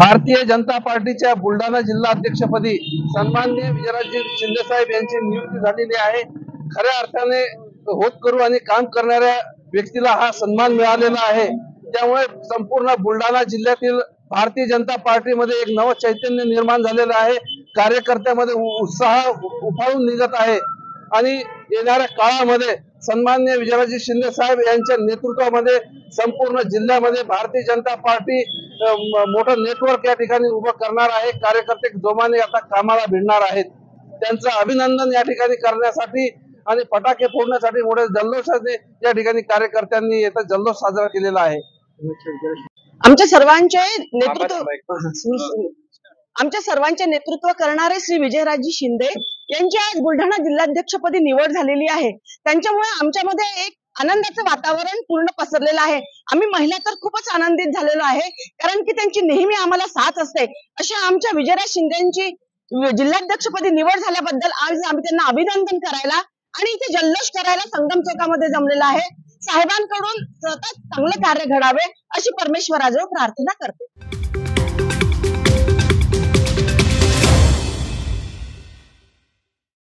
भारतीय जनता पार्टीच्या बुलढाणा जिल्हा अध्यक्षपदी सन्माननीय विजयराजे शिंदे साहेब यांची नियुक्ती झालेली आहे। खऱ्या अर्थाने होतकरू आणि काम करणाऱ्या व्यक्तीला हा सन्मान मिळालेला आहे। त्यामुळे संपूर्ण बुलढाणा जिल्ह्यातील भारतीय जनता पार्टीमध्ये एक नव चैतन्य निर्माण झालेलं आहे। कार्यकर्त्यामध्ये उत्साह उफाळून निघत आहे आणि येणाऱ्या काळामध्ये सन्माननीय विजयराजे शिंदे साहेब यांच्या नेतृत्वामध्ये संपूर्ण जिल्ह्यामध्ये भारतीय जनता पार्टी मोठं नेटवर्क या ठिकाणी उभं करणार आहे। कार्यकर्ते जोमाने आता कामाला भिडणार आहेत। त्यांचं अभिनंदन या ठिकाणी करण्यासाठी आणि फटाके फोडण्यासाठी मोठ्या जल्लोषाने या ठिकाणी कार्यकर्त्यांनी येथे जल्लोष साजरा केलेला आहे। आमच्या सर्वांचे नेतृत्व करणारे श्री विजयराजे शिंदे यांची आज बुलढाणा जिल्हाध्यक्षपदी निवड झालेली आहे। त्यांच्यामुळे आमच्यामध्ये एक आनंदाचं वातावरण पूर्ण पसरलेलं आहे। आम्ही महिला तर खूपच आनंदित झालेलो आहे, कारण की त्यांची नेहमी आम्हाला साथ असते। अशा आमच्या विजयराज शिंदेची जिल्हाध्यक्षपदी निवड झाल्याबद्दल आज आम्ही त्यांना अभिनंदन करायला आणि इथे जल्लोष करायला संगम चौकामध्ये जमलेला आहे। साहेबांकडून सतत चांगले कार्य घडावे अशी परमेश्वराजवळ प्रार्थना करते।